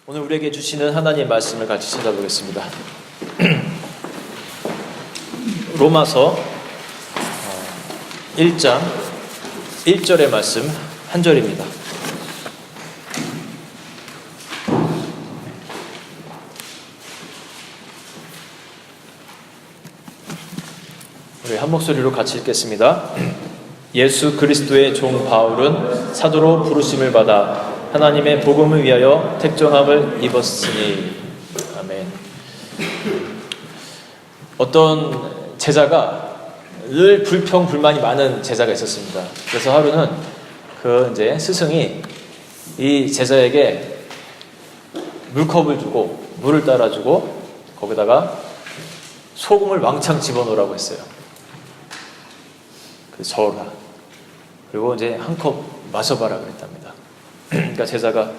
오늘 우리에게 주시는 하나님의 말씀을 같이 찾아보겠습니다. 로마서 1장 1절의 말씀 한 절입니다. 우리 한 목소리로 같이 읽겠습니다. 예수 그리스도의 종 바울은 사도로 부르심을 받아 하나님의 복음을 위하여 택정함을 입었으니. 아멘. 어떤 제자가 늘 불평불만이 많은 제자가 있었습니다. 그래서 하루는 이제 스승이 이 제자에게 물컵을 주고 물을 따라주고 거기다가 소금을 왕창 집어넣으라고 했어요. 그래서 저어라. 그리고 이제 한 컵 마셔봐라 그랬답니다. 그러니까 제자가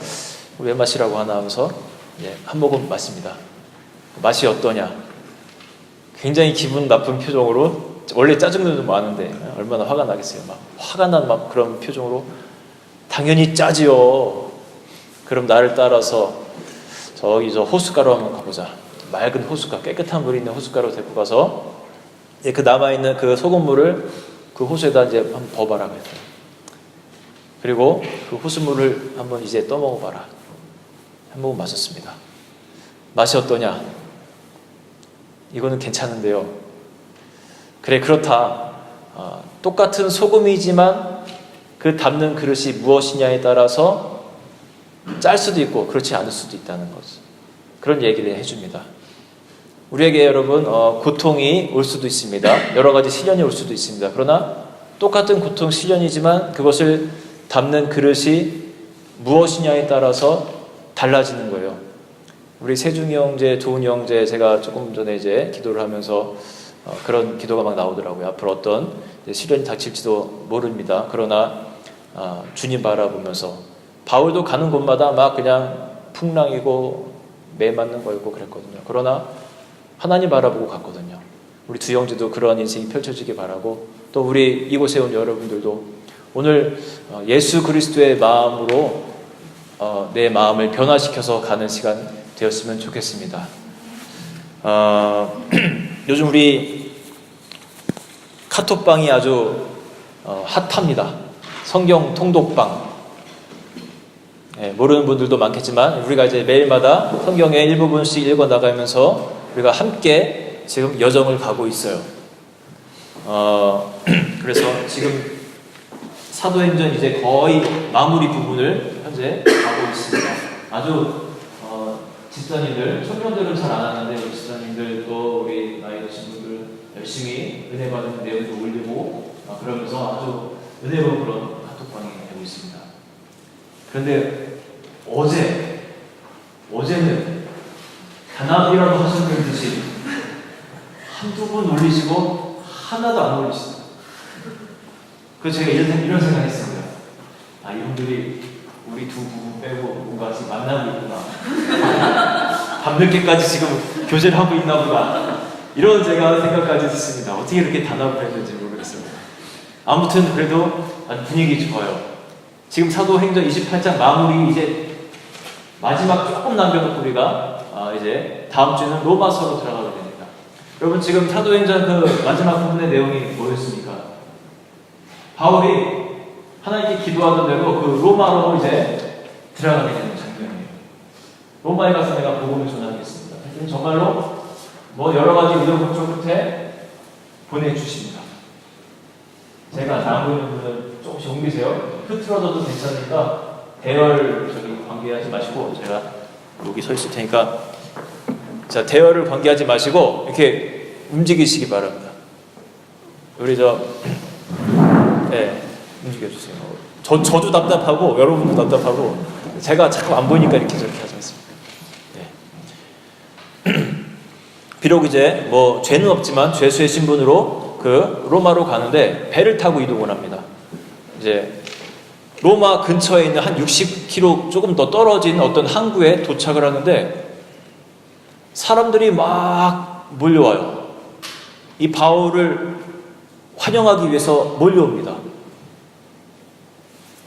왜 마시라고 하나 하면서 한 모금 마십니다. 맛이 어떠냐? 굉장히 기분 나쁜 표정으로, 원래 짜증도 좀 많은데 얼마나 화가 나겠어요. 막 화가 난 막 그런 표정으로, 당연히 짜지요. 그럼 나를 따라서 저기 저 호숫가로 한번 가보자. 맑은 호숫가, 깨끗한 물이 있는 호숫가로 데리고 가서 그 남아있는 그 소금물을 그 호수에다 이제 한번 버봐라 그랬어요. 그리고 그 호수물을 한번 이제 떠먹어봐라. 한 모금 마셨습니다. 맛이 어떠냐? 이거는 괜찮은데요. 그래, 그렇다. 똑같은 소금이지만 그 담는 그릇이 무엇이냐에 따라서 짤 수도 있고 그렇지 않을 수도 있다는 거죠. 그런 얘기를 해줍니다. 우리에게 여러분 고통이 올 수도 있습니다. 여러 가지 시련이 올 수도 있습니다. 그러나 똑같은 고통, 시련이지만 그것을 담는 그릇이 무엇이냐에 따라서 달라지는 거예요. 우리 세중이 형제, 도훈이 형제, 제가 조금 전에 이제 기도를 하면서 그런 기도가 막 나오더라고요. 앞으로 어떤 시련이 닥칠지도 모릅니다. 그러나 주님 바라보면서, 바울도 가는 곳마다 막 그냥 풍랑이고 매 맞는 거였고 그랬거든요. 그러나 하나님 바라보고 갔거든요. 우리 두 형제도 그러한 인생이 펼쳐지길 바라고, 또 우리 이곳에 온 여러분들도 오늘 예수 그리스도의 마음으로 내 마음을 변화시켜서 가는 시간 되었으면 좋겠습니다. 요즘 우리 카톡방이 아주 핫합니다. 성경 통독방. 모르는 분들도 많겠지만 우리가 이제 매일마다 성경의 일부분씩 읽어 나가면서 우리가 함께 지금 여정을 가고 있어요. 그래서 지금 사도행전 이제 거의 마무리 부분을 현재 가고 있습니다. 아주 집사님들, 청년들은 잘 안 하는데 우리 집사님들, 또 우리 나이 드신 분들 열심히 은혜 받은 내용도 올리고 그러면서 아주 은혜로운 그런 카톡방이 되고 있습니다. 그런데 어제는 단합이라도 하시는 듯이 한두 분 올리시고 하나도 안 올리시죠. 그래서 제가 이런 생각했습니다. 이분들이 우리 두 부부 빼고 뭔가 지금 만나고 있구나. 밤늦게까지 지금 교제를 하고 있나 보다. 이런 제가 생각까지 했습니다. 어떻게 이렇게 단합을 했는지 모르겠어요. 아무튼 그래도 분위기 좋아요. 지금 사도행전 28장 마무리 이제 마지막 조금 남겨놓고 우리가 이제 다음 주는 로마서로 들어가게 됩니다. 여러분, 지금 사도행전 그 마지막 부분의 내용이 뭐였습니까? 바울이 하나님께 기도하던 대로 그 로마로 이제 들어가게 되는 장면이에요. 로마에 가서 내가 복음을 전하겠습니다. 정말로 여러 가지 우여곡절 끝에 보내주십니다. 제가 안 보이는 분은 조금씩 옮기세요. 흐트러져도 괜찮으니까 대열 관계하지 마시고, 제가 여기 서 있을 테니까, 자, 대열을 관계하지 마시고 이렇게 움직이시기 바랍니다. 우리 움직여주세요. 저도 답답하고 여러분도 답답하고, 제가 자꾸 안 보이니까 이렇게 저렇게 하지 않습니까? 비록 이제 죄는 없지만 죄수의 신분으로 그 로마로 가는데 배를 타고 이동을 합니다. 이제 로마 근처에 있는 한 60km 조금 더 떨어진 어떤 항구에 도착을 하는데 사람들이 막 몰려와요. 이 바울을 환영하기 위해서 몰려옵니다.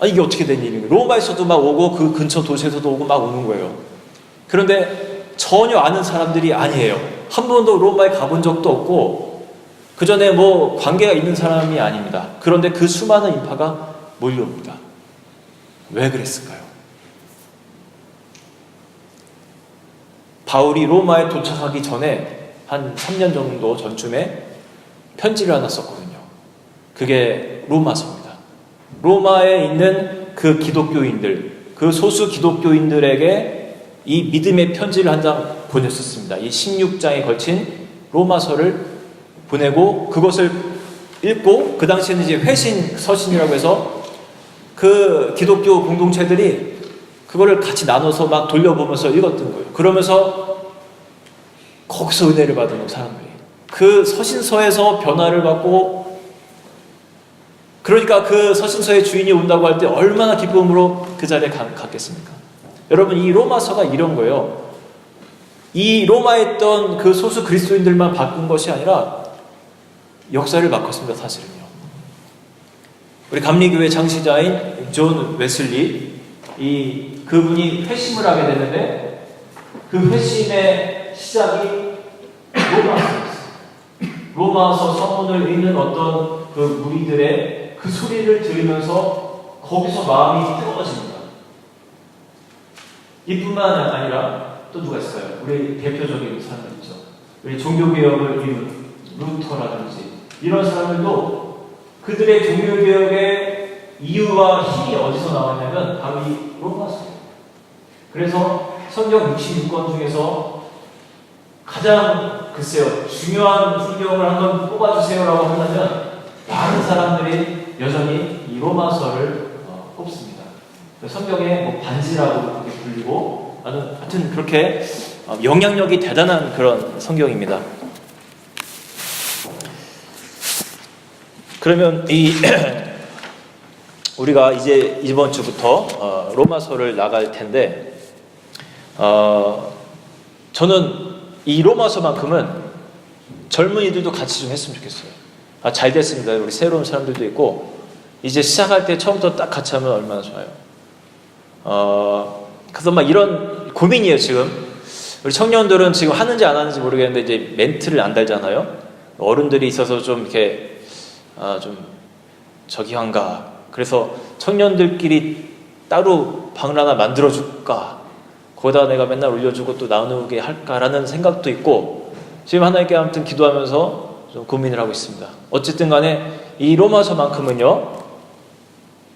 이게 어떻게 된 일인가? 로마에서도 막 오고 그 근처 도시에서도 오고 막 오는 거예요. 그런데 전혀 아는 사람들이 아니에요. 한 번도 로마에 가본 적도 없고 그 전에 뭐 관계가 있는 사람이 아닙니다. 그런데 그 수많은 인파가 몰려옵니다. 왜 그랬을까요? 바울이 로마에 도착하기 전에 한 3년 정도 전쯤에 편지를 하나 썼거든요. 그게 로마서입니다. 로마에 있는 그 기독교인들, 그 소수 기독교인들에게 이 믿음의 편지를 한 장 보냈었습니다. 이 16장에 걸친 로마서를 보내고 그것을 읽고 그 당시에는 이제 회신 서신이라고 해서 그 기독교 공동체들이 그거를 같이 나눠서 막 돌려보면서 읽었던 거예요. 그러면서 거기서 은혜를 받은 사람들이 그 서신서에서 변화를 받고, 그러니까 그 서신서의 주인이 온다고 할 때 얼마나 기쁨으로 그 자리에 갔겠습니까? 여러분, 이 로마서가 이런 거예요. 이 로마에 있던 그 소수 그리스도인들만 바꾼 것이 아니라 역사를 바꿨습니다. 사실은요. 우리 감리교회 장시자인 존 웨슬리, 그분이 회심을 하게 되는데 그 회심의 시작이 로마서였어요. 로마서 서문을 읽는 어떤 그 무리들의 그 소리를 들으면서 거기서 마음이 뜨거워집니다. 이뿐만 아니라 또 누가 있어요? 우리 대표적인 사람들이죠. 우리 종교개혁을 이룬 루터라든지 이런 사람들도 그들의 종교개혁의 이유와 힘이 어디서 나왔냐면 바로 이 로마서예요. 그래서 성경 66권 중에서 가장 중요한 성경을 한번 뽑아주세요라고 한다면 많은 사람들이 여전히 이 로마서를 뽑습니다. 성경의 뭐 반지라고 그렇게 불리고, 하여튼 그렇게 영향력이 대단한 그런 성경입니다. 그러면 우리가 이제 이번 주부터 로마서를 나갈 텐데, 저는 이 로마서만큼은 젊은이들도 같이 좀 했으면 좋겠어요. 잘 됐습니다. 우리 새로운 사람들도 있고, 이제 시작할 때 처음부터 딱 같이 하면 얼마나 좋아요. 그래서 막 이런 고민이에요, 지금. 우리 청년들은 지금 하는지 안 하는지 모르겠는데, 이제 멘트를 안 달잖아요. 어른들이 있어서 좀 이렇게, 좀 저기한가. 그래서 청년들끼리 따로 방을 하나 만들어줄까. 거기다 내가 맨날 올려주고 또 나누게 할까라는 생각도 있고, 지금 하나님께 아무튼 기도하면서 좀 고민을 하고 있습니다. 어쨌든 간에 이 로마서만큼은요,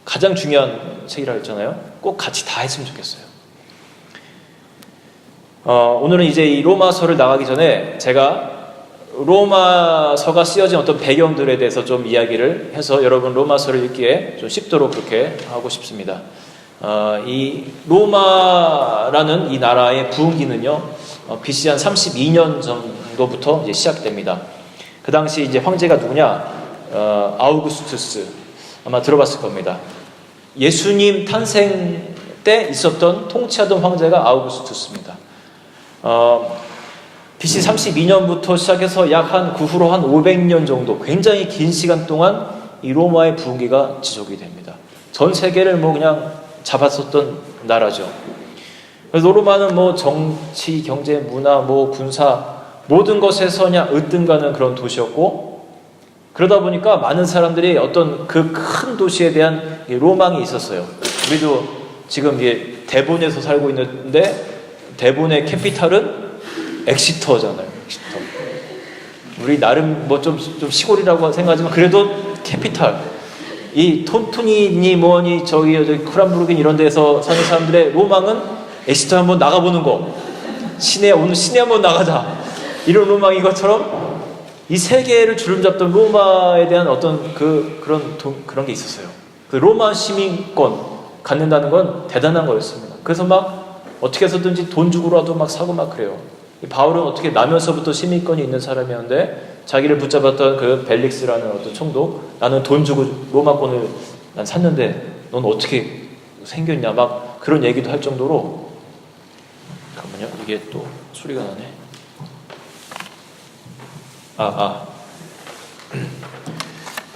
가장 중요한 책이라고 했잖아요. 꼭 같이 다 했으면 좋겠어요. 오늘은 이제 이 로마서를 나가기 전에 제가 로마서가 쓰여진 어떤 배경들에 대해서 좀 이야기를 해서 여러분 로마서를 읽기에 좀 쉽도록 그렇게 하고 싶습니다. 이 로마라는 이 나라의 부흥기는요, BC 한 32년 정도부터 이제 시작됩니다. 그 당시 이제 황제가 누구냐? 아우구스투스. 아마 들어봤을 겁니다. 예수님 탄생 때 있었던 통치하던 황제가 아우구스투스입니다. BC 32년부터 시작해서 약 한 그 후로 한 500년 정도 굉장히 긴 시간 동안 이 로마의 부흥기가 지속이 됩니다. 전 세계를 뭐 그냥 잡았었던 나라죠. 그래서 로마는 뭐 정치, 경제, 문화, 뭐 군사 모든 것에서 그냥 으뜸가는 그런 도시였고, 그러다 보니까 많은 사람들이 어떤 그 큰 도시에 대한 로망이 있었어요. 우리도 지금 이게 데본에서 살고 있는데 데본의 캐피탈은 엑시터잖아요. 엑시터. 우리 나름 뭐 좀 시골이라고 생각하지만 그래도 캐피탈. 이 톤투니니 뭐니 저기 크람부르긴 이런 데서 사는 사람들의 로망은 엑시터 한번 나가보는 거. 오늘 시내 한번 나가자. 이런 로망인 것처럼 이 세계를 주름잡던 로마에 대한 어떤 그런 게 있었어요. 그 로마 시민권 갖는다는 건 대단한 거였습니다. 그래서 막 어떻게 해서든지 돈 주고라도 막 사고 막 그래요. 바울은 어떻게 나면서부터 시민권이 있는 사람이었는데 자기를 붙잡았던 그 벨릭스라는 어떤 총독, 나는 돈 주고 로마권을 난 샀는데 넌 어떻게 생겼냐 막 그런 얘기도 할 정도로. 잠깐만요, 이게 또 소리가 나네.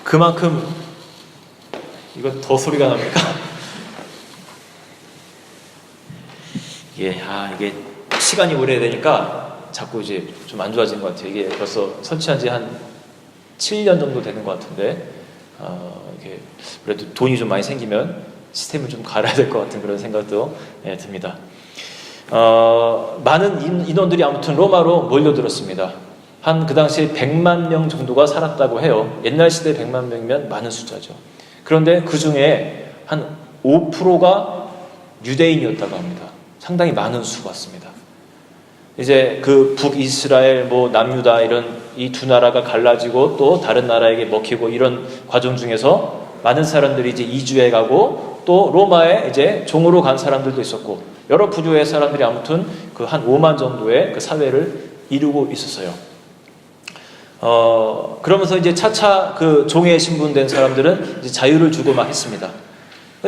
그만큼 이거 더 소리가 납니까? 이게 시간이 오래되니까 자꾸 이제 좀 안 좋아진 것 같아요. 이게 벌써 설치한 지 한 7년 정도 되는 것 같은데 이게 그래도 돈이 좀 많이 생기면 시스템을 좀 갈아야 될 것 같은 그런 생각도 듭니다. 많은 인원들이 아무튼 로마로 몰려들었습니다. 한 그 당시에 100만 명 정도가 살았다고 해요. 옛날 시대 100만 명이면 많은 숫자죠. 그런데 그 중에 한 5%가 유대인이었다고 합니다. 상당히 많은 수가 왔습니다. 이제 그 북이스라엘, 남유다 이런 이 두 나라가 갈라지고 또 다른 나라에게 먹히고 이런 과정 중에서 많은 사람들이 이제 이주해 가고 또 로마에 이제 종으로 간 사람들도 있었고 여러 부류의 사람들이 아무튼 그 한 5만 정도의 그 사회를 이루고 있었어요. 그러면서 이제 차차 그 종에 신분된 사람들은 이제 자유를 주고 막 했습니다.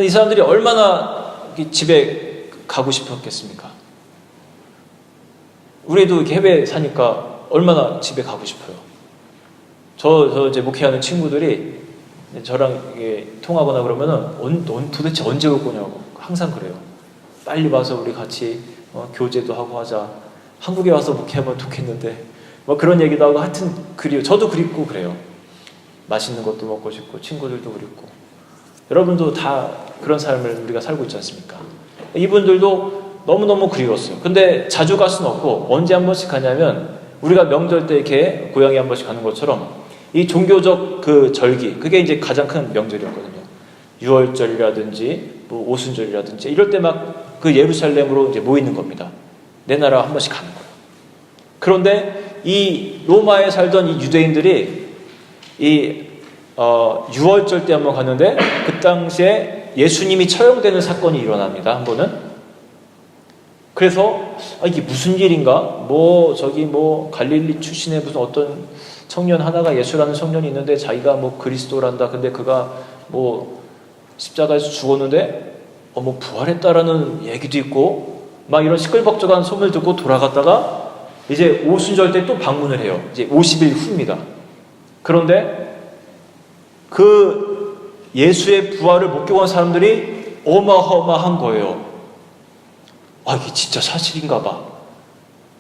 이 사람들이 얼마나 집에 가고 싶었겠습니까? 우리도 이렇게 해외에 사니까 얼마나 집에 가고 싶어요. 저 이제 목회하는 친구들이 저랑 통하거나 그러면은 도대체 언제 올 거냐고 항상 그래요. 빨리 와서 우리 같이 교제도 하고 하자. 한국에 와서 목회하면 좋겠는데 그런 얘기도 하고 하여튼 그리워. 저도 그립고 그래요. 맛있는 것도 먹고 싶고 친구들도 그립고 여러분도 다 그런 삶을 우리가 살고 있지 않습니까? 이분들도 너무너무 그리웠어요. 근데 자주 갈 수는 없고 언제 한 번씩 가냐면 우리가 명절 때 이렇게 고향에 한 번씩 가는 것처럼 이 종교적 그 절기 그게 이제 가장 큰 명절이었거든요. 6월절이라든지 오순절이라든지 이럴 때 막 그 예루살렘으로 이제 모이는 겁니다. 내 나라 한 번씩 가는 거예요. 그런데 이 로마에 살던 이 유대인들이 이 6월절 때 한번 갔는데 그 당시에 예수님이 처형되는 사건이 일어납니다. 한 번은. 그래서 이게 무슨 일인가? 갈릴리 출신의 무슨 어떤 청년 하나가 예수라는 청년이 있는데 자기가 그리스도란다. 근데 그가 십자가에서 죽었는데 부활했다라는 얘기도 있고 막 이런 시끌벅적한 소문을 듣고 돌아갔다가 이제 오순절 때 또 방문을 해요. 이제 50일 후입니다. 그런데 그 예수의 부활을 목격한 사람들이 어마어마한 거예요. 이게 진짜 사실인가 봐.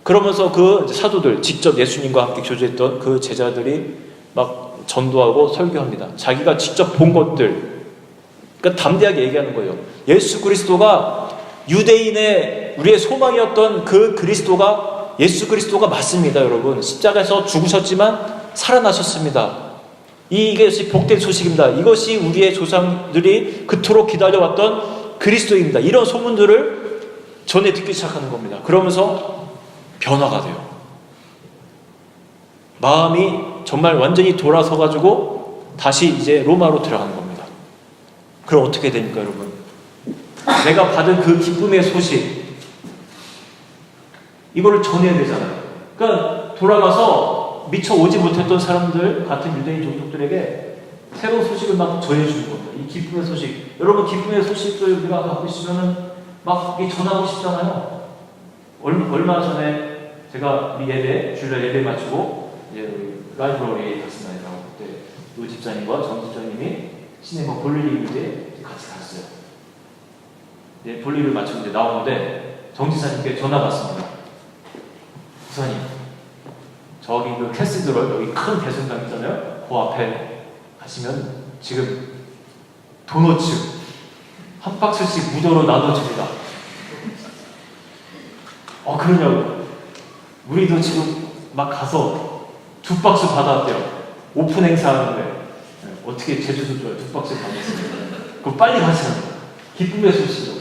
그러면서 그 사도들, 직접 예수님과 함께 교제했던 그 제자들이 막 전도하고 설교합니다. 자기가 직접 본 것들. 그러니까 담대하게 얘기하는 거예요. 예수 그리스도가 유대인의 우리의 소망이었던 그 그리스도가 예수 그리스도가 맞습니다, 여러분. 십자가에서 죽으셨지만 살아나셨습니다. 이것이 복된 소식입니다. 이것이 우리의 조상들이 그토록 기다려왔던 그리스도입니다. 이런 소문들을 전해 듣기 시작하는 겁니다. 그러면서 변화가 돼요. 마음이 정말 완전히 돌아서가지고 다시 이제 로마로 들어가는 겁니다. 그럼 어떻게 됩니까, 여러분? 내가 받은 그 기쁨의 소식, 이거를 전해야 되잖아요. 그러니까 돌아가서 미처 오지 못했던 사람들 같은 유대인 종족들에게 새로운 소식을 막 전해주는 겁니다. 이 기쁨의 소식. 여러분, 기쁨의 소식들 우리가 갖고 있으면은 막 전하고 싶잖아요. 얼마 전에 제가 우리 주일 예배 마치고 이제 라이브러리에 갔습니다. 그때 노 집사님과 정 집사님이 시내가 볼일이 이제 같이 갔어요. 이제 볼일을 마치고 이제 나오는데 정 지사님께 전화가 왔습니다. 부사님, 저기 그 캐스드럴 여기 큰 배송장 있잖아요. 그 앞에 가시면 지금 도너츠 한 박스씩 무료로 나눠줍니다. 그러냐고. 우리도 지금 막 가서 2박스 받아왔대요. 오픈 행사 하는데 어떻게 제주도 좋아요. 2박스 받았습니다. 그럼 빨리 가시는 거예요. 기쁨의 소식이죠.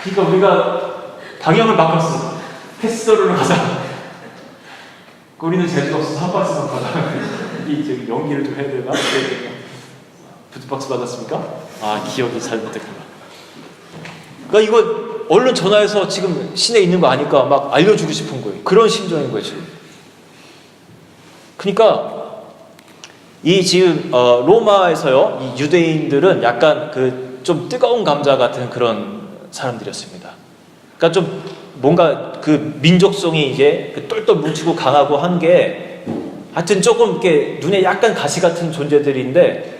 그러니까 우리가 방향을 바꿨어. 패스더로 가자. 우리는 제주도 없어서 1박스만 받아. 이 연기를 좀 해야 되나? 2박스 받았습니까? 기억이 잘못됐구나. 그러니까 이거 얼른 전화해서 지금 시내에 있는 거 아니까 막 알려주고 싶은 거예요. 그런 심정인 거예요, 지금. 그러니까 이 지금 로마에서요, 이 유대인들은 약간 좀 뜨거운 감자 같은 그런 사람들이었습니다. 그러니까 좀 뭔가 그 민족성이 이게 똘똘 뭉치고 강하고 한 게 하여튼 조금 이렇게 눈에 약간 가시 같은 존재들인데,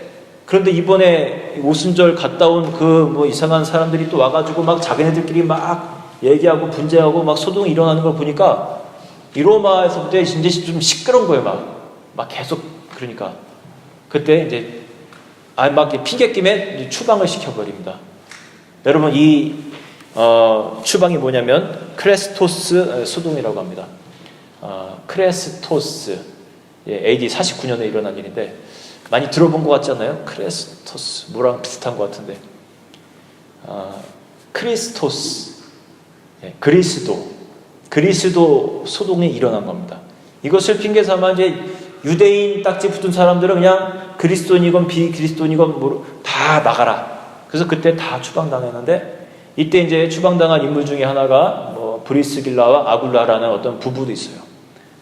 그런데 이번에 오순절 갔다 온 이상한 사람들이 또 와가지고 막 자기네들끼리 막 얘기하고 분쟁하고 막 소동이 일어나는 걸 보니까 이 로마에서부터 이제 좀 시끄러운 거예요. 막 계속. 그러니까 그때 이제 막 핑계김에 추방을 시켜버립니다. 여러분 이 추방이 뭐냐면 크레스토스 소동이라고 합니다. 크레스토스, AD 49년에 일어난 일인데 많이 들어본 것 같지 않나요? 크레스토스 뭐랑 비슷한 것 같은데 크리스토스, 그리스도 소동이 일어난 겁니다. 이것을 핑계 삼아 이제 유대인 딱지 붙은 사람들은 그냥 그리스도인이건 비그리스도인이건 다 나가라. 그래서 그때 다 추방당했는데 이때 이제 추방당한 인물 중에 하나가 브리스길라와 아굴라라는 어떤 부부도 있어요.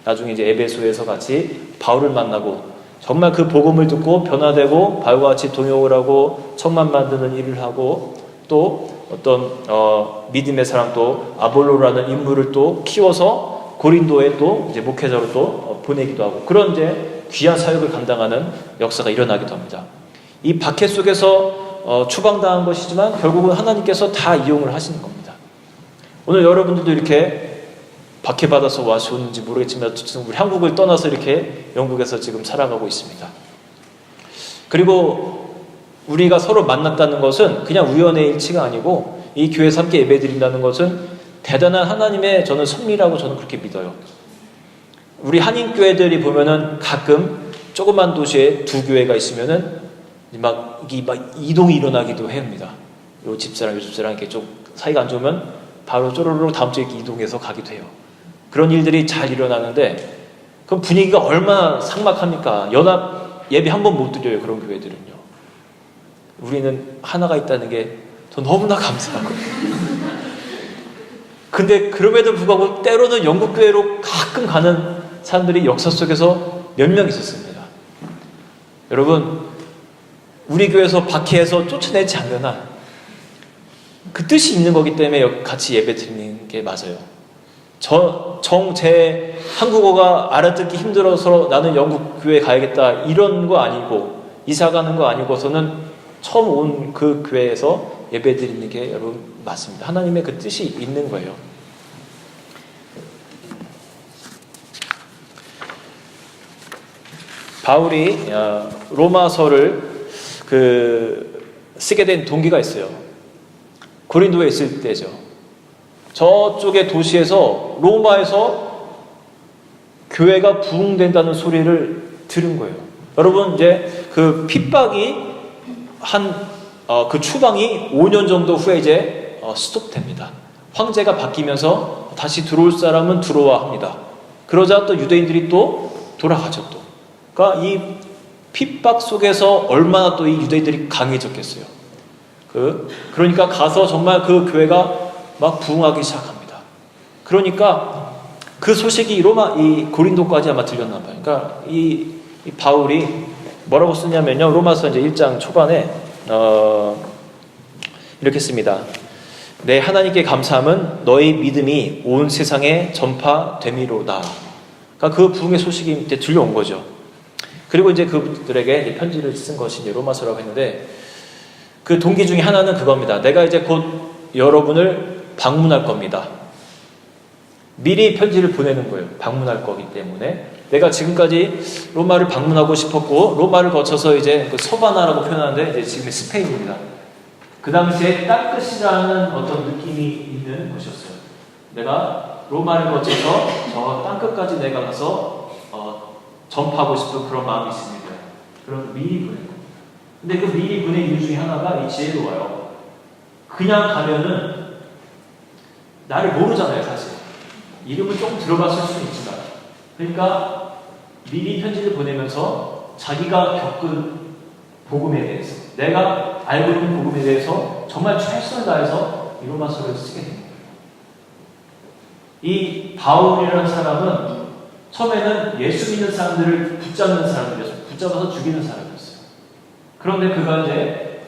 나중에 이제 에베소에서 같이 바울을 만나고 정말 그 복음을 듣고 변화되고 바울과 같이 동역을 하고 천만 만드는 일을 하고 또 어떤 믿음의 사람 또 아볼로라는 인물을 또 키워서 고린도에 또 이제 목회자로 또 보내기도 하고 그런 이제 귀한 사역을 감당하는 역사가 일어나기도 합니다. 이 박해 속에서 추방당한 것이지만 결국은 하나님께서 다 이용을 하시는 겁니다. 오늘 여러분들도 이렇게 박해받아서 와셨는지 모르겠지만 지금 우리 한국을 떠나서 이렇게 영국에서 지금 살아가고 있습니다. 그리고 우리가 서로 만났다는 것은 그냥 우연의 일치가 아니고 이 교회에서 함께 예배드린다는 것은 대단한 하나님의 저는 섭리라고 저는 그렇게 믿어요. 우리 한인교회들이 보면은 가끔 조그만 도시에 두 교회가 있으면은 막 이동이 일어나기도 합니다. 요 집사랑 요 집사랑 이렇게 좀 사이가 안 좋으면 바로 쪼로로 다음 주에 이동해서 가기도 해요. 그런 일들이 잘 일어나는데 그럼 분위기가 얼마나 삭막합니까? 연합 예배 한 번 못 드려요. 그런 교회들은요. 우리는 하나가 있다는 게 더 너무나 감사하고 근데 그럼에도 불구하고 때로는 영국교회로 가끔 가는 사람들이 역사 속에서 몇 명 있었습니다. 여러분 우리 교회에서 박해해서 쫓아내지 않는 한 그 뜻이 있는 거기 때문에 같이 예배 드리는 게 맞아요. 제 한국어가 알아듣기 힘들어서 나는 영국 교회 가야겠다 이런 거 아니고 이사 가는 거 아니고서는 처음 온 그 교회에서 예배 드리는 게 여러분 맞습니다. 하나님의 그 뜻이 있는 거예요. 바울이 로마서를 쓰게 된 동기가 있어요. 고린도에 있을 때죠. 저쪽의 도시에서 로마에서 교회가 부흥된다는 소리를 들은 거예요. 여러분 이제 그 핍박이 그 추방이 5년 정도 후에 이제 스톱됩니다. 황제가 바뀌면서 다시 들어올 사람은 들어와 합니다. 그러자 또 유대인들이 또 돌아가죠 또. 그러니까 이 핍박 속에서 얼마나 또 이 유대인들이 강해졌겠어요. 그러니까 가서 정말 그 교회가 막 부흥하기 시작합니다. 그러니까 그 소식이 이 고린도까지 아마 들렸나 봐요. 그러니까 이 바울이 뭐라고 쓰냐면요. 로마서 이제 1장 초반에 이렇게 씁니다. 내 하나님께 감사함은 너희 믿음이 온 세상에 전파됨이로다. 그러니까 그 부흥의 소식이 이제 들려온 거죠. 그리고 이제 그들에게 편지를 쓴 것이 이제 로마서라고 했는데 그 동기 중에 하나는 그겁니다. 내가 이제 곧 여러분을 방문할 겁니다. 미리 편지를 보내는 거예요. 방문할 거기 때문에 내가 지금까지 로마를 방문하고 싶었고 로마를 거쳐서 이제 그 서바나라고 표현하는데 이제 지금 스페인입니다. 그 당시에 땅끝이라는 어떤 느낌이 있는 곳이었어요. 내가 로마를 거쳐서 저 땅끝까지 내가 가서 전파하고 싶은 그런 마음이 있습니다. 그럼 미리 보낸 겁니다. 근데 그 미리 보낸 이유 중에 하나가 이 지혜로워요. 그냥 가면은 나를 모르잖아요, 사실. 이름은 조금 들어봤을 수는 있지만. 그러니까 미리 편지를 보내면서 자기가 겪은 복음에 대해서, 내가 알고 있는 복음에 대해서 정말 최선을 다해서 이 로마서를 쓰게 됩니다. 이 바울이라는 사람은 처음에는 예수 믿는 사람들을 붙잡는 사람들이었어요. 붙잡아서 죽이는 사람이었어요. 그런데 그가 이제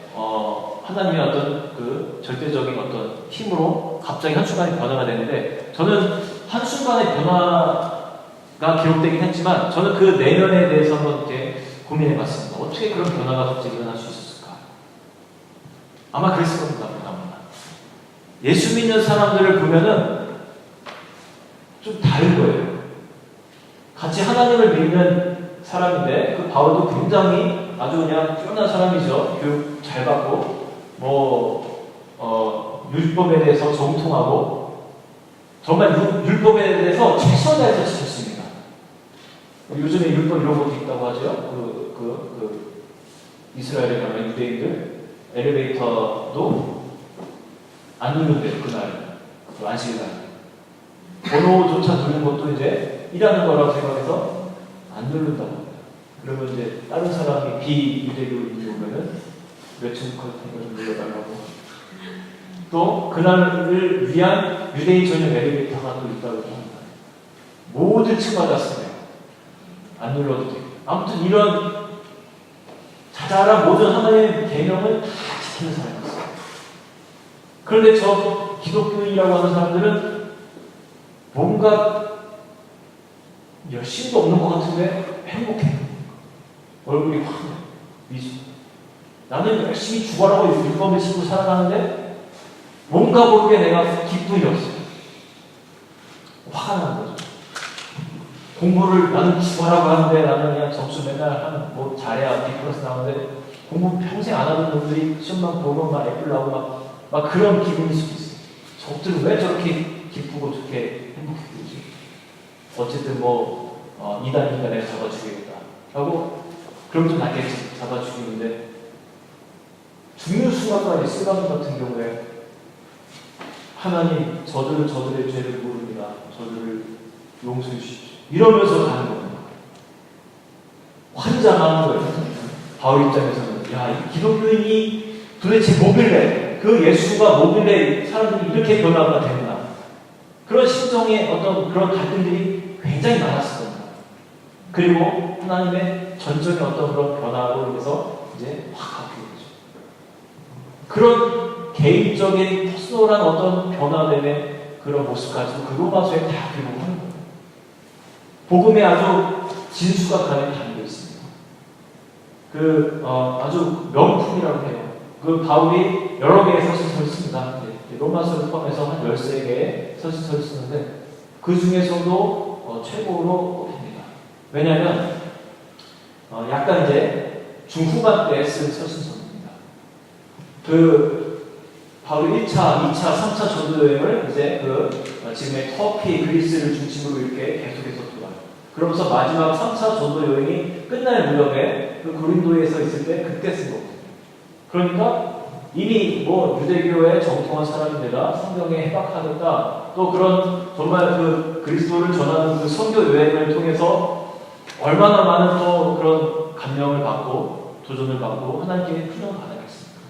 하나님의 어떤 그 절대적인 어떤 힘으로 갑자기 한순간에 변화가 되는데 저는 한순간의 변화가 기록되긴 했지만 저는 그 내면에 대해서 한번 이렇게 고민해 봤습니다. 어떻게 그런 변화가 갑자기 일어날 수 있었을까? 아마 그랬을 겁니다. 예수 믿는 사람들을 보면은 좀 다른 거예요. 같이 하나님을 믿는 사람인데 그 바울도 굉장히 아주 그냥 뛰어난 사람이죠. 교육 잘 받고 율법에 대해서 정통하고 정말 율법에 대해서 최선을 다해서 지켰습니다. 요즘에 율법 이런 것도 있다고 하죠. 이스라엘에 가면 유대인들 엘리베이터도 안 누른대요. 그날 안식일날 번호조차 누르는 것도 이제 일하는 거라고 생각해서 안 누른다고 합니다. 그러면 이제 다른 사람이 비유대교인이 오면은 몇 층 좀 눌러달라고. 또 그날을 위한 유대인 전용 엘리베이터가 또 있다고 합니다. 모든 층마다 쓰네요. 안 눌러도 돼요. 아무튼 이런 자잘한 모든 하나님의 계명을 다 지키는 사람이었어요. 그런데 저 기독교인이라고 하는 사람들은 뭔가 열심도 없는 것 같은데 행복해. 얼굴이 확 미소. 나는 열심히 죽어라고 율법을 지키고 살아가는데 뭔가 모르게 내가 기쁨이 없어요. 화가 나는 거죠. 공부를 나는 죽어라고 하는데 나는 그냥 점수 맨날 뭐 잘해야 B+ 나오는데 공부 평생 안 하는 놈들이 시험만 보면 막 애플 나오고 막 그런 기분일 수도 있어요. 저들은 왜 저렇게 기쁘고 좋게 행복해 보이지? 어쨌든 이단이니까 내가 잡아 죽이겠다 하고 그럼 좀 낫겠지. 잡아 죽이는데 죽는 순간까지 스가랴 같은 경우에 하나님 저들의 죄를 모릅니다. 저들을 용서해 주십시오. 이러면서 가는 겁니다. 환장하는 거예요. 바울 입장에서는 이 기독교인이 도대체 뭐길래 그 예수가 뭐길래 사람들이 이렇게 변화가 되구나. 그런 심정의 어떤 그런 갈등들이 굉장히 많았을 겁니다. 그리고 하나님의 전적인 어떤 그런 변화로 인해서 이제 확 바뀌는 거죠. 그런 개인적인 퍼스널한 어떤 변화됨의 그런 모습까지도 그 로마서에 다 기록하는 거예요. 복음에 아주 진수가 가는 담겨 있습니다. 아주 명품이라고 해요. 바울이 여러 개의 서신서를 씁니다. 로마서를 포함해서 한 13개의 서신서를 쓰는데 그 중에서도 최고로 꼽힙니다. 왜냐하면 약간 이제 중후반 때 쓴 서신서입니다. 바울이 1차, 2차, 3차 전도 여행을 이제 지금의 터키, 그리스를 중심으로 이렇게 계속해서 돌아요. 그러면서 마지막 3차 전도 여행이 끝날 무렵에 고린도에서 있을 때 그때 쓴 거거든요. 그러니까 이미 유대교의 정통한 사람인데다 성경에 해박하겠다. 또 그런 정말 그리스도를 전하는 그 선교 여행을 통해서 얼마나 많은 또 그런 감명을 받고 도전을 받고 하나님께 훈련을 받았겠습니까?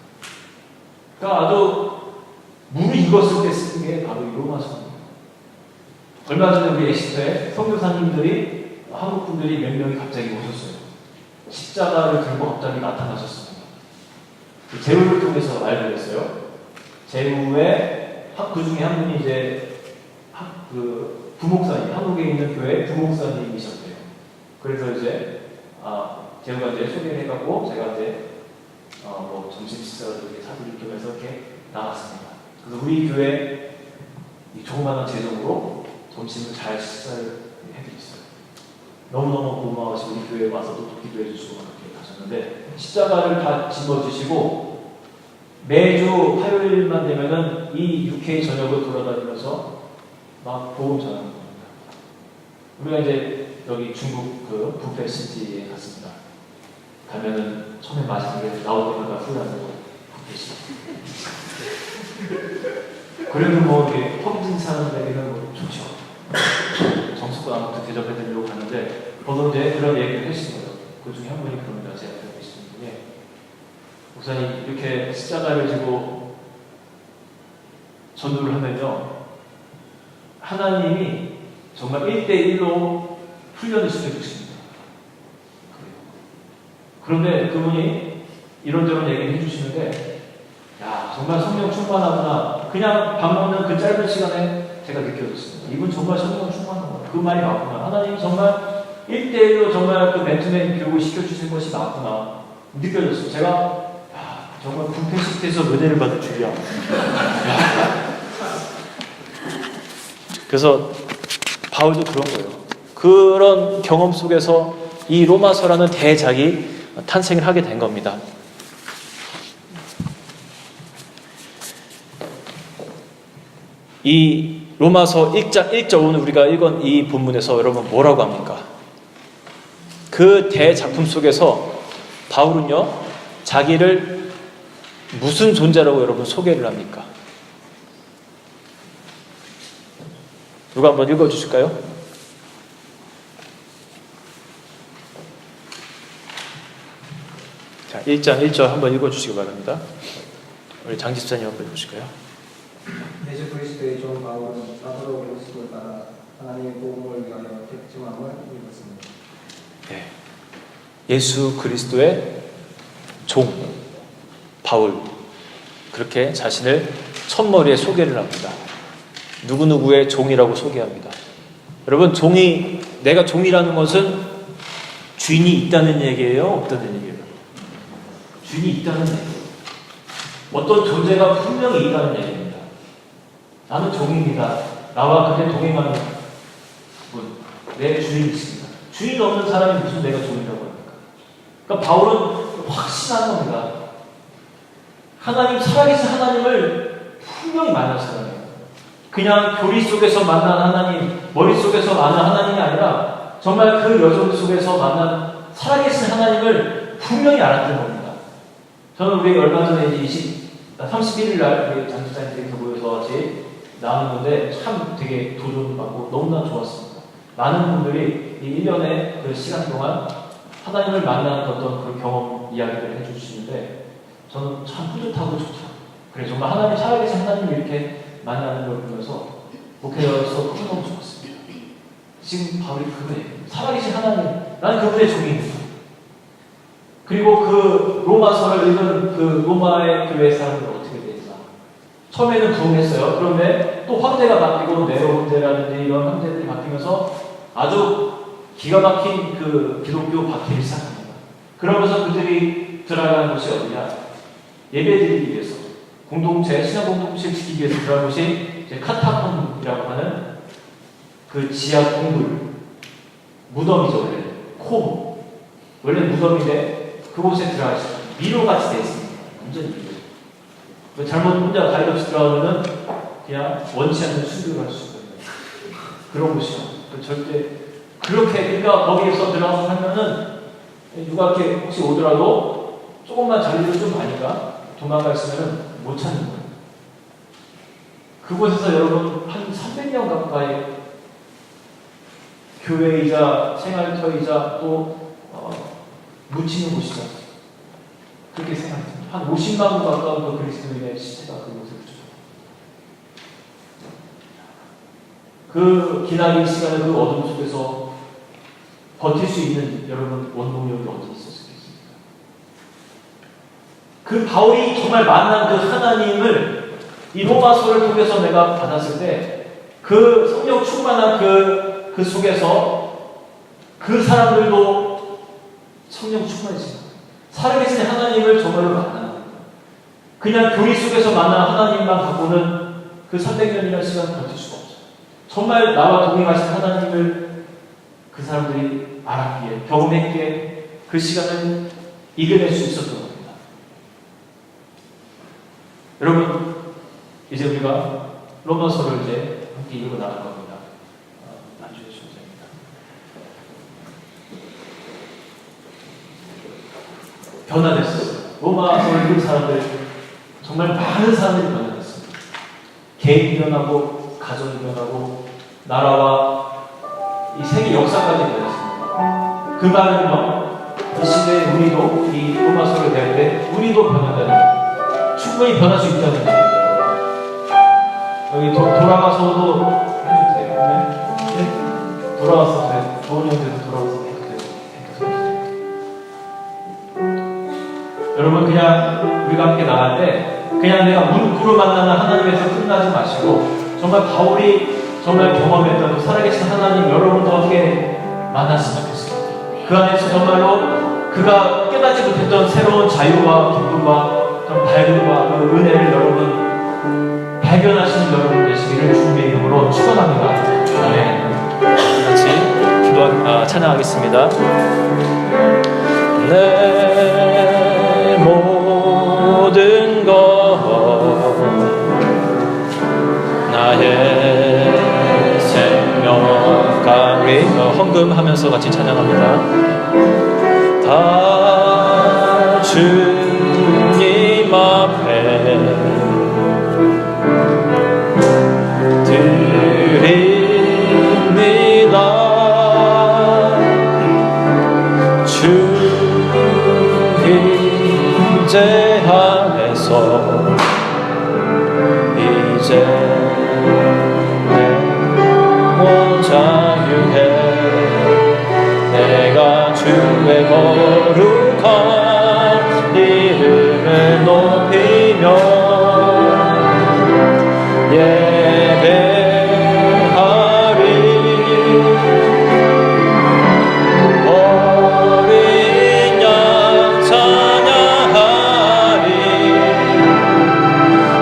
그러니까 아주 무익었을 때 쓰는 게 바로 이 로마서입니다. 얼마 전에 우리 에시터에 선교사님들이 한국 분들이 몇 명이 갑자기 오셨어요. 십자가를 들고 갑자기 나타나셨습니다. 제후를 통해서 알게 됐어요. 제후에 그 중에 한 분이 이제 부목사님, 한국에 있는 교회 부목사님이셨대요. 그래서 이제 제후가 이제 소개를 해갖고 제가 이제 점심 식사를 이렇게 사드릴 겸해서 이렇게 나왔습니다. 그래서 우리 교회 이 조그마한 재정으로 점심을 잘 식사를 해드렸어요. 너무너무 고마워서 우리 교회에 와서 또 기도해 주시고 그렇게 하셨는데 십자가를 다 짊어지시고 매주 화요일만 되면은 이 UK 전역을 돌아다니면서 막 복음 전하는 겁니다. 우리가 이제 여기 중국 부페시티에 갔습니다. 가면은 처음에 맛있는 게 나올 때마다 후회하고 부페시티. 그래도 이게 허기진 사람들에게는 좋죠. 정수껏 아무튼 대접해드리려고 가는데 저도 이제 그런 얘기를 했습니다. 그 중에 한 분이 그럽니다. 제가 알고 계시는 분이 목사님 이렇게 십자가를 지고 전도를 하면요 하나님이 정말 1대1로 훈련을 시켜주십니다. 그런데 그분이 이런저런 얘기를 해주시는데 정말 성령 충만하구나. 그냥 밥 먹는 그 짧은 시간에 제가 느껴졌습니다. 이분 정말 성령 충만하구나. 그 말이 맞구나. 하나님 정말 1대1로 정말 맨투맨 교육을 시켜주신 것이 맞구나. 느껴졌어요. 제가 정말 부패시티에서 은혜를 받을 줄이야. 그래서 바울도 그런 거예요. 그런 경험 속에서 이 로마서라는 대작이 탄생을 하게 된 겁니다. 이 로마서 1장 1절 오늘 우리가 읽은 이 본문에서 여러분 뭐라고 합니까? 그 대작품 속에서 바울은요, 자기를 무슨 존재라고 여러분 소개를 합니까? 누가 한번 읽어주실까요? 자, 1장 1절 한번 읽어주시기 바랍니다. 우리 장 집사님 한번 읽으실까요? 예수 그리스도의 종 바울은 사도로 그리스도를 따라 하나님의 복음을 위하여 택짐함을 입었습니다. 네. 예수 그리스도의 종 바울, 그렇게 자신을 첫머리에 소개를 합니다. 누구누구의 종이라고 소개합니다. 여러분, 내가 종이라는 것은 주인이 있다는 얘기예요? 없다는 얘기예요? 주인이 있다는 얘기예요. 어떤 존재가 분명히 있다는 얘기입니다. 나는 종입니다. 나와 그게 동행하는 분, 내 주인이 있습니다. 주인 없는 사람이 무슨 내가 종이라고 합니까? 그러니까 바울은 확신한 겁니다. 하나님, 살아계신 하나님을 분명히 만난 사람이에요. 그냥 교리 속에서 만난 하나님, 머릿속에서 만난 하나님이 아니라 정말 그 여정 속에서 만난 살아계신 하나님을 분명히 알았던 겁니다. 저는 우리 얼마 전에 이제 31일 날 우리 장집사님들이 모여서 같이 나누는데 참 되게 도전을 받고 너무나 좋았습니다. 많은 분들이 이 1년의 그 시간 동안 하나님을 만나는 어떤 그 경험 이야기를 해주시는데 저는 참 뿌듯하고 좋다. 그래, 정말 하나님, 살아계신 하나님을 이렇게 만나는 걸 보면서 목회자로서 너무 좋았습니다. 지금 바울이 그거예요. 살아계신 하나님, 나는 그분의 종입니다. 그리고 그 로마서를 읽은 그 로마의 교회 사람들은 어떻게 됐나? 처음에는 부흥했어요. 그런데 또 황제가 바뀌고 네로 황제라든지 이런 황제들이 바뀌면서 아주 기가 막힌 그 기독교 박해를 시작합니다. 그러면서 그들이 들어가는 곳이 어디냐? 예배드리기 위해서, 공동체, 신앙 공동체를 지키기 위해서 들어간 곳이 이제 카타콤이라고 하는 그 지하 동굴, 무덤이죠, 원래. 콤. 원래 무덤인데 그곳에 들어가시죠. 미로같이 되어 있습니다. 완전히 미로. 잘못 혼자 다리 없이 들어가면은 그냥 원치 않는 수술을 할 수가 있는 그런 곳이요. 절대 그렇게, 그러니까 거기에서 들어가서 하면은 누가 이렇게 혹시 오더라도 조금만 자리를 좀 아니까 도망가 있으면은 못 찾는 거예요. 그곳에서 여러분 한 300년 가까이 교회이자 생활터이자 또 묻히는 곳이죠. 그렇게 생각합니다. 한 50만 분 가까운 그 그리스도인의 시체가 그곳에 묻혀져. 그 기나긴 시간에 그 어둠 속에서 버틸 수 있는 여러분 원동력이 어디 있었겠습니까? 그 바울이 정말 만난 그 하나님을 이 로마서를 통해서 내가 받았을 때 그 성령 충만한 그 속에서 그 사람들도 성령 충만해집니다. 살아계신 하나님을 정말로 만나는 거예요. 그냥 교리 속에서 만난 하나님만 갖고는 그 300년이라는 시간을 버틸 수가 없어요. 정말 나와 동행하신 하나님을 그 사람들이 알았기에, 경험했기에 그 시간을 이겨낼 수 있었던 겁니다. 여러분, 이제 우리가 로마서를 이제 함께 읽어 나갈 겁니다. 나중에 순서입니다. 변화됐어요. 로마서를 읽은 사람들, 정말 많은 사람들이 변화됐습니다. 개인이 변하고, 가정이 변하고, 나라와 이 세계 역사까지 변했습니다. 그 말은요, 이 시대에 우리도 이 로마서를 배울 때 우리도 변한다는, 충분히 변할 수 있다는 거예요. 여기 돌아가서도 해도 돼요. 네? 돌아가서 돼요. 좋은 형태도 돌아가서 해도 돼요. 여러분, 그냥 우리가 함께 나갈 때 그냥 내가 문구로 만나는 하나님에서 끝나지 마시고 정말 바울이 정말 경험했던 살아계신 하나님 여러분도 함께 만났으면 좋겠습니다. 그 안에서 정말로 그가 깨닫지 못했던 새로운 자유와 기쁨과 밝음과 그 은혜를 여러분 발견하시는 여러분 되시기를 주님의 이름으로 축원합니다. 찬양하겠습니다. 내 모든 것 나의 생명과 우리 헌금하면서 같이 찬양합니다. 다 주님 앞에 드립니다. 주 임재 안에서 이제 내 몸 자유해 내가 주의 거룩한 이름을 높이며 예배하리. 어린 양 찬양하리.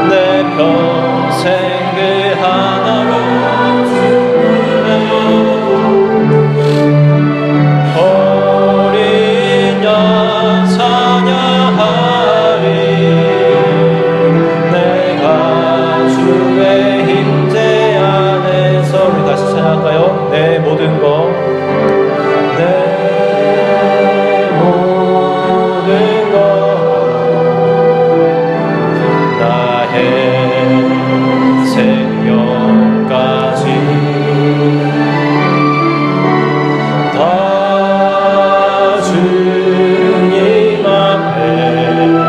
내 평생 그 하나로 어린 양 찬양하리. 내가 주의 임재 안에서 우리 다시 찬양할까요? 내 모든 것 내 모든 것 나의 생명까지 다 주님 앞에 드립니다.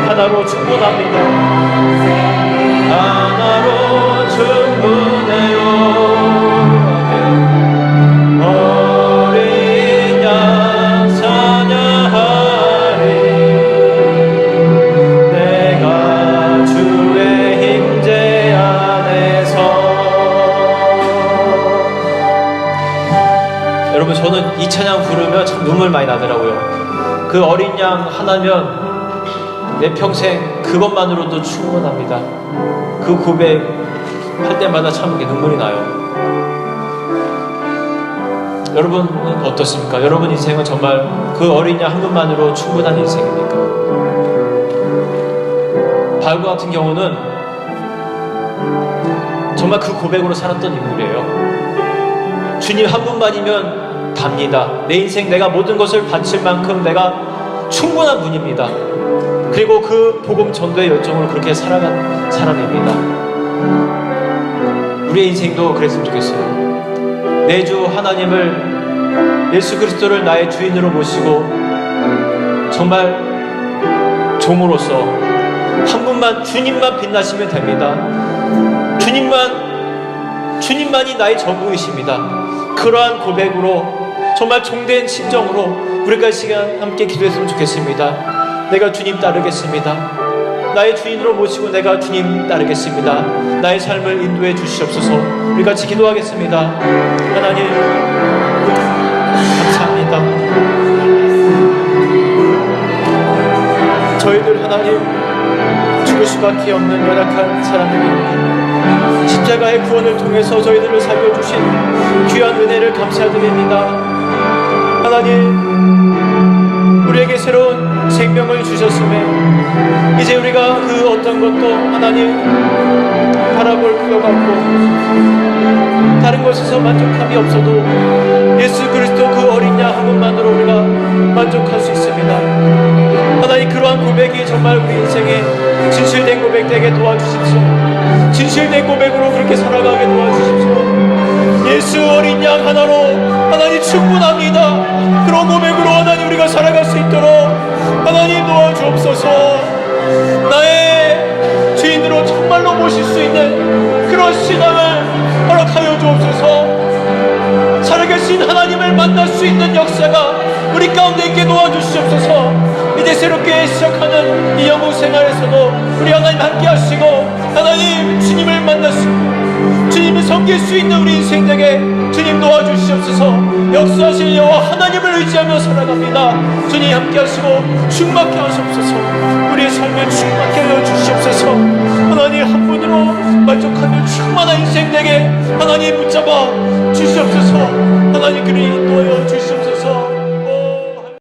하나로 충분합니다. 하나로 충분해요. 어린 양 찬양하리. 내가 주의 임재 안에서. 여러분, 저는 이 찬양 부르면 참 눈물 많이 나더라고요. 그 어린 양 하나면 내 평생 그것만으로도 충분합니다. 그 고백 할 때마다 참 이렇게 눈물이 나요. 여러분은 어떻습니까? 여러분 인생은 정말 그 어린 양 한 분만으로 충분한 인생입니까? 바울과 같은 경우는 정말 그 고백으로 살았던 인물이에요. 주님 한 분만이면 답니다. 내 인생 내가 모든 것을 바칠 만큼 내가 충분한 분입니다. 그리고 그 복음 전도의 열정으로 그렇게 살아간 사람입니다. 우리의 인생도 그랬으면 좋겠어요. 내 주 하나님을, 예수 그리스도를 나의 주인으로 모시고 정말 종으로서 한 분만, 주님만 빛나시면 됩니다. 주님만이 나의 전부이십니다. 그러한 고백으로 정말 종된 심정으로 우리가 이 시간 함께 기도했으면 좋겠습니다. 내가 주님 따르겠습니다. 나의 주인으로 모시고 내가 주님 따르겠습니다. 나의 삶을 인도해 주시옵소서. 우리 같이 기도하겠습니다. 하나님 감사합니다. 저희들 하나님 죽을 수밖에 없는 연약한 사람들입니다. 십자가의 구원을 통해서 저희들을 살려주신 귀한 은혜를 감사드립니다. 하나님 우리에게 새로운 생명을 주셨음에 이제 우리가 그 어떤 것도 하나님 바라볼 필요가 없고 다른 것에서 만족함이 없어도 예수 그리스도 그 어린 양 한 분만으로 우리가 만족할 수 있습니다. 하나님 그러한 고백이 정말 우리 인생에 진실된 고백 되게 도와주십시오. 진실된 고백으로 그렇게 살아가게 도와주십시오. 예수 어린 양 하나로 하나님 충분합니다. 그런 고백으로 하나님 우리가 살아갈 수 있도록 하나님 도와주옵소서. 나의 주인으로 정말로 모실 수 있는 그런 신앙을 허락하여 주옵소서. 살아계신 하나님을 만날 수 있는 역사가 우리 가운데 있게 도와주시옵소서. 이제 새롭게 시작하는 이 영국 생활에서도 우리 하나님 함께 하시고 하나님 주님을 만나시고 주님을 섬길 수 있는 우리 인생 되게 주님 도와주시옵소서. 역사하실 여호와 하나님을 의지하며 살아갑니다. 주님 함께 하시고 충만케 하시옵소서. 우리의 삶에 충만케 하여 주시옵소서. 하나님 한 분으로 만족하며 충만한 인생 되게 하나님 붙잡아 주시옵소서. 하나님 그리 인도하여 주시옵소서.